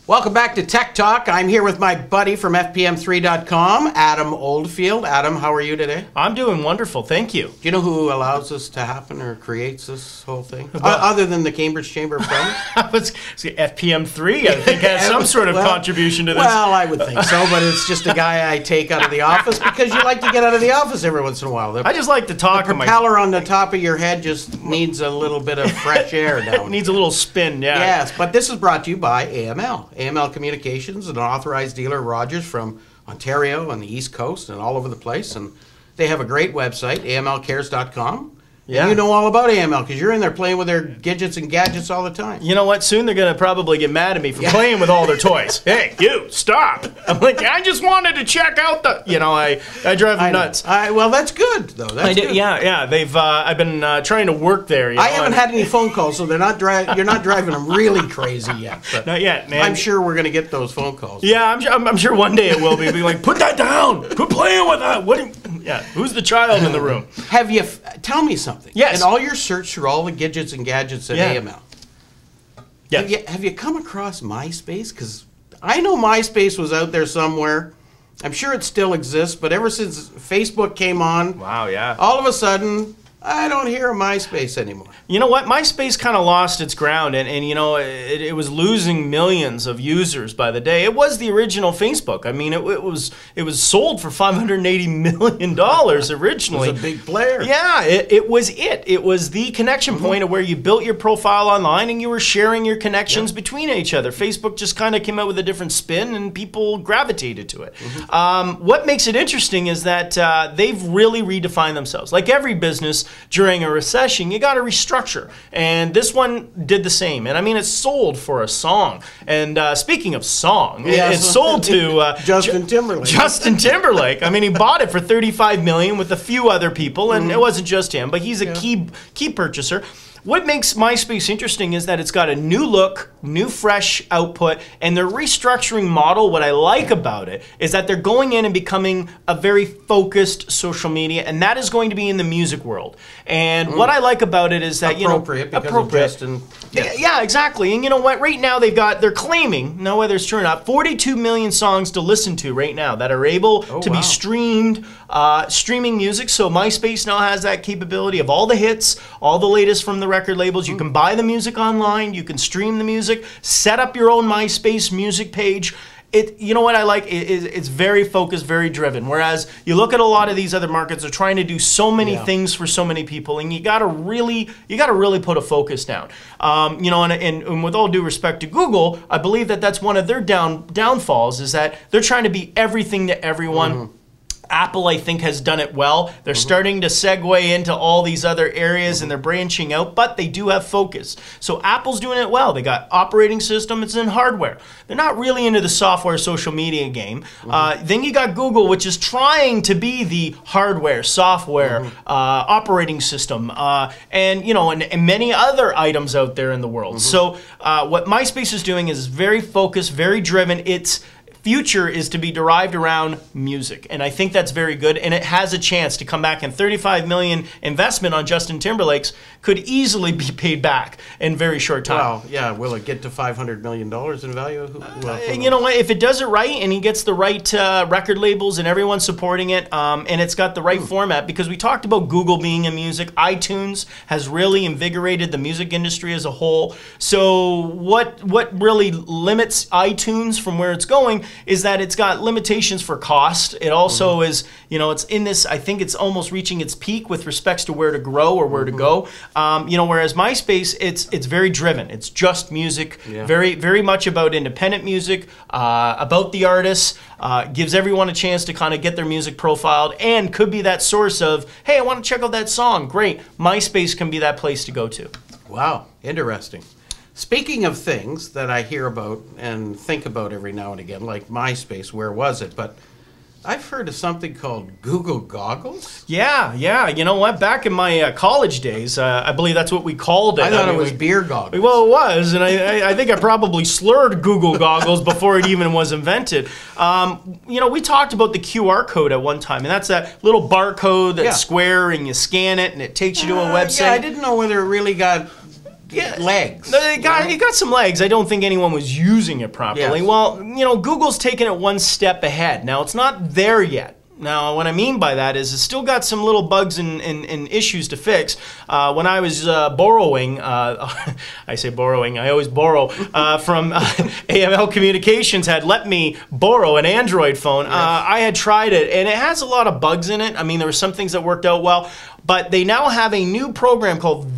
Welcome back to Tech Talk. I'm here with my buddy from FPM3.com, Adam Oldfield. Adam, how are you today? I'm doing wonderful, thank you. Do you know who allows this to happen or creates this whole thing? Other than the Cambridge Chamber of Commerce? FPM3, I think, has some sort of contribution to this. Well, I would think so, but it's just a guy I take out of the office because you like to get out of the office every once in a while. I just like to talk. The propeller on the top of your head just needs a little bit of fresh air down. It needs a little spin, yeah. Yes, but this is brought to you by AML. AML Communications, an authorized dealer, Rogers, from Ontario on the East Coast and all over the place. And they have a great website, amlcares.com. Yeah. And you know all about AML because you're in there playing with their gadgets and gadgets all the time. You know what? Soon they're going to probably get mad at me for playing with all their toys. Hey, you, stop. I'm like, I just wanted to check out the, I drive them nuts. Well, that's good, though. That's good. Yeah. They've, I've been trying to work there. I haven't had any phone calls, so you're not driving them really crazy yet. But not yet, man. I'm sure we're going to get those phone calls. Yeah, I'm sure one day it will be. Be like, put that down. Quit playing with that. Yeah, who's the child in the room? Have you, tell me something. Yes. In all your search through all the gadgets and gadgets at AML, have you come across MySpace? Because I know MySpace was out there somewhere. I'm sure it still exists, but ever since Facebook came on, wow, yeah, all of a sudden, I don't hear of MySpace anymore. You know what? MySpace kind of lost its ground, and it was losing millions of users by the day. It was the original Facebook. I mean, it was sold for $580 million originally. It was a big player. Yeah, it was it. It was the connection point of where you built your profile online and you were sharing your connections between each other. Facebook just kind of came out with a different spin, and people gravitated to it. What makes it interesting is that they've really redefined themselves. Like every business, during a recession, you got to restructure. And this one did the same. And I mean, it sold for a song. And speaking of song, it sold to Justin Timberlake. Justin Timberlake. I mean, he bought it for $35 million with a few other people, and it wasn't just him, but he's a key purchaser. What makes MySpace interesting is that it's got a new look, new fresh output, and their restructuring model, what I like about it, is that they're going in and becoming a very focused social media, and that is going to be in the music world. And what I like about it is that, appropriate. Yeah, exactly. And you know what? Right now they're claiming, no whether it's true or not, 42 million songs to listen to right now that are able to be streamed, streaming music. So MySpace now has that capability of all the hits, all the latest from the record labels. You can buy the music online, you can stream the music, set up your own MySpace music page. You know what I like? It's very focused, very driven. Whereas you look at a lot of these other markets, they're trying to do so many things for so many people, and you gotta really put a focus down. And with all due respect to Google, I believe that that's one of their downfalls is that they're trying to be everything to everyone. Apple, I think, has done it well. They're starting to segue into all these other areas and they're branching out, but they do have focus. So Apple's doing it well. They got operating system, it's in hardware. They're not really into the software social media game. Then you got Google, which is trying to be the hardware, software, operating system, and many other items out there in the world. So what MySpace is doing is very focused, very driven. Its future is to be derived around music, and I think that's very good, and it has a chance to come back, and $35 million investment on Justin Timberlake's could easily be paid back in very short time. Well, yeah, will it get to $500 million in value? You know what, if it does it right and he gets the right record labels and everyone supporting it, and it's got the right format, because we talked about Google being in music, iTunes has really invigorated the music industry as a whole. So what really limits iTunes from where it's going is that it's got limitations for cost. It also is, it's in this, I think it's almost reaching its peak with respects to where to grow or where to go. Whereas MySpace, it's very driven. It's just music, very much about independent music, about the artists, gives everyone a chance to kind of get their music profiled, and could be that source of, hey, I want to check out that song. Great. MySpace can be that place to go to. Wow, interesting. Speaking of things that I hear about and think about every now and again, like MySpace, where was it? But I've heard of something called Google Goggles. Yeah. You know what? Back in my college days, I believe that's what we called it. I thought it was beer goggles. Well, it was, and I think I probably slurred Google Goggles before it even was invented. We talked about the QR code at one time, and that's that little barcode that's square, and you scan it, and it takes you to a website. Yeah, I didn't know whether it really got legs. It got some legs. I don't think anyone was using it properly. Yes. Well, Google's taken it one step ahead. Now, it's not there yet. Now, what I mean by that is it's still got some little bugs and issues to fix. When I was borrowing, I say borrowing, I always borrow, from AML Communications had let me borrow an Android phone. I had tried it, and it has a lot of bugs in it. I mean, there were some things that worked out well, but they now have a new program called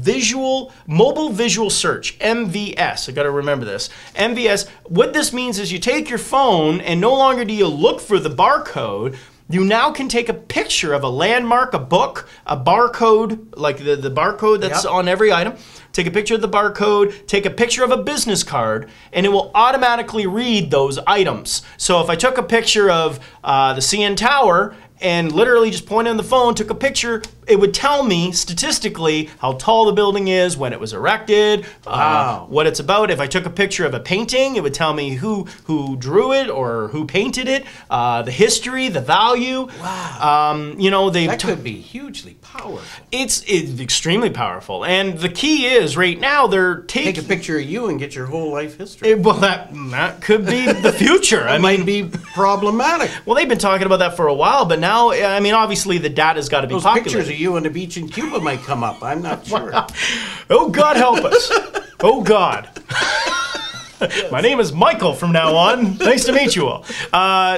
Mobile Visual Search, MVS. I got to remember this. MVS, what this means is you take your phone, and no longer do you look for the barcode. You now can take a picture of a landmark, a book, a barcode, like the barcode that's on every item. Take a picture of the barcode, take a picture of a business card, and it will automatically read those items. So if I took a picture of the CN Tower and literally just pointed on the phone, took a picture, it would tell me statistically how tall the building is, when it was erected, what it's about. If I took a picture of a painting, it would tell me who drew it or who painted it, the history, the value. Wow. That could be hugely powerful. It's extremely powerful. And the key is right now they're taking... Take a picture of you and get your whole life history. Well, that could be the future. It might be problematic. Well, they've been talking about that for a while, but now, I mean, obviously the data's got to be populated. Those pictures of you on the beach in Cuba might come up. I'm not sure. Oh, God help us. Oh, God. Yes. My name is Michael from now on. Nice to meet you all.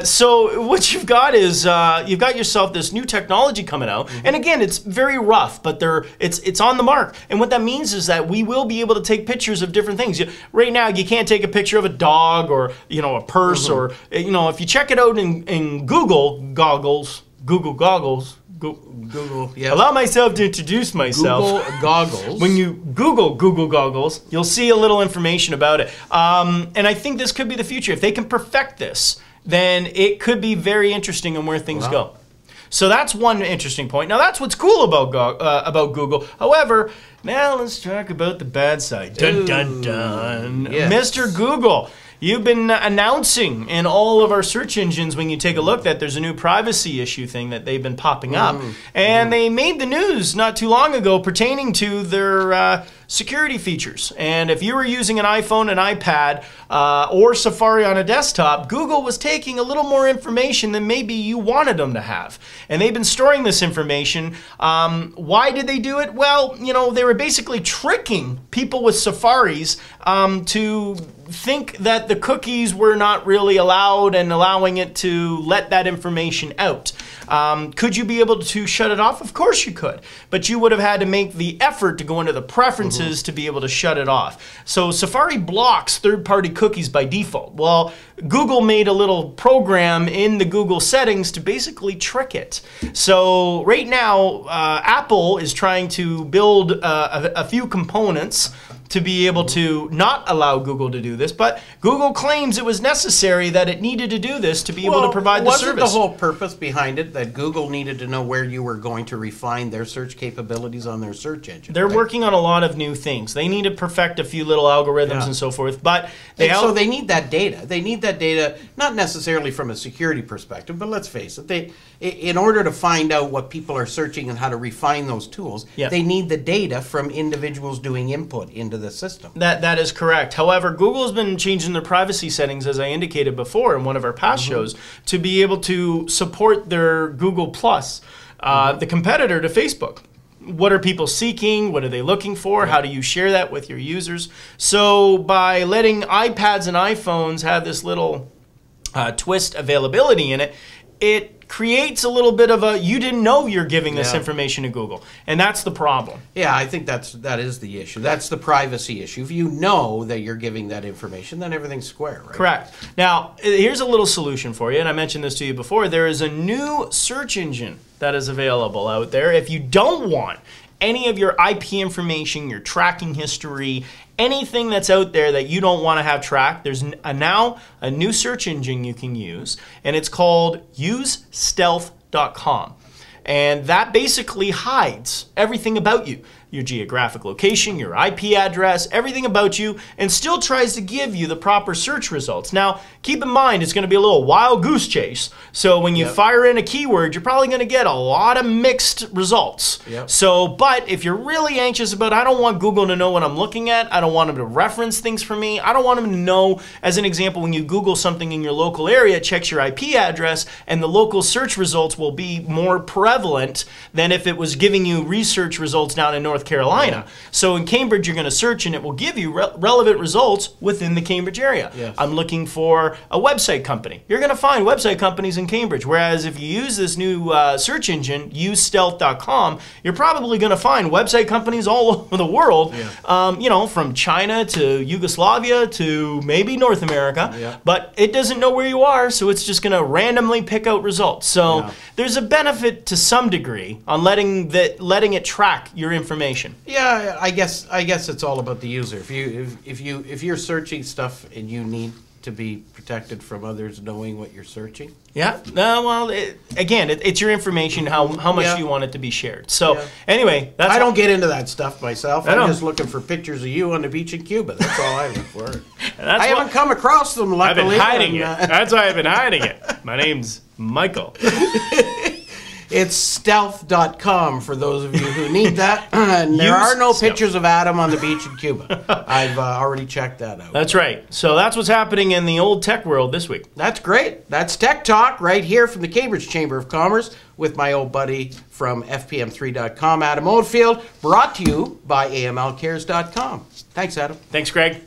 So what you've got is you've got yourself this new technology coming out, and again, it's very rough, but it's on the mark. And what that means is that we will be able to take pictures of different things. Right now, you can't take a picture of a dog or a purse or if you check it out in Google goggles. Google, yes. Allow myself to introduce myself. Google goggles. When you Google goggles, you'll see a little information about it. And I think this could be the future. If they can perfect this, then it could be very interesting on where things go. So that's one interesting point. Now that's what's cool about Google. However, now let's talk about the bad side. Dun dun dun. Yes. Mr. Google. You've been announcing in all of our search engines when you take a look that there's a new privacy issue thing that they've been popping up. And they made the news not too long ago pertaining to their security features. And if you were using an iPhone, an iPad, or Safari on a desktop, Google was taking a little more information than maybe you wanted them to have. And they've been storing this information. Why did they do it? Well, they were basically tricking people with Safaris to think that the cookies were not really allowed and allowing it to let that information out. Could you be able to shut it off? Of course you could, but you would have had to make the effort to go into the preferences to be able to shut it off. So Safari blocks third-party cookies by default. Well, Google made a little program in the Google settings to basically trick it. So right now, Apple is trying to build a few components to be able to not allow Google to do this, but Google claims it was necessary that it needed to do this to be able to provide the service. Wasn't the whole purpose behind it that Google needed to know where you were going to refine their search capabilities on their search engine? They're working on a lot of new things. They need to perfect a few little algorithms and so forth, but so they need that data. They need that data, not necessarily from a security perspective, but let's face it, in order to find out what people are searching and how to refine those tools, they need the data from individuals doing input into the system. That is correct. However, Google's been changing their privacy settings, as I indicated before in one of our past shows, to be able to support their Google Plus, the competitor to Facebook. What are people seeking? What are they looking for? How do you share that with your users? So by letting iPads and iPhones have this little twist availability in it, it creates a little bit of a, you didn't know you're giving this information to Google. And that's the problem. Yeah, I think that is the issue. That's the privacy issue. If you know that you're giving that information, then everything's square, right? Correct. Now, here's a little solution for you, and I mentioned this to you before. There is a new search engine that is available out there. If you don't want any of your IP information, your tracking history, anything that's out there that you don't want to have tracked, there's now a new search engine you can use, and it's called usestealth.com. And that basically hides everything about you. your geographic location, your IP address, everything about you, and still tries to give you the proper search results. Now, keep in mind, it's going to be a little wild goose chase. So when you fire in a keyword, you're probably going to get a lot of mixed results. So, but if you're really anxious about, I don't want Google to know what I'm looking at, I don't want them to reference things for me, I don't want them to know, as an example, when you Google something in your local area, it checks your IP address, and the local search results will be more prevalent than if it was giving you research results down in North Carolina. So in Cambridge, you're going to search and it will give you relevant results within the Cambridge area. I'm looking for a website company. You're going to find website companies in Cambridge, whereas if you use this new search engine, usestealth.com, you're probably going to find website companies all over the world, you know, from China to Yugoslavia to maybe North America, but it doesn't know where you are, so it's just going to randomly pick out results. So there's a benefit to some degree on letting it track your information. Yeah, I guess it's all about the user. If you're searching stuff and you need to be protected from others knowing what you're searching. Well, again, it's your information. How much do you want it to be shared? So anyway, that's I don't get into that stuff myself. I'm just looking for pictures of you on the beach in Cuba. That's all I look for. I haven't come across them, luckily. I've been hiding it. That's why I've been hiding it. My name's Michael. It's stealth.com for those of you who need that. And there are no pictures of Adam on the beach in Cuba. I've already checked that out. That's right. So that's what's happening in the old tech world this week. That's great. That's Tech Talk right here from the Cambridge Chamber of Commerce with my old buddy from FPM3.com, Adam Oldfield, brought to you by AMLcares.com. Thanks, Adam. Thanks, Greg.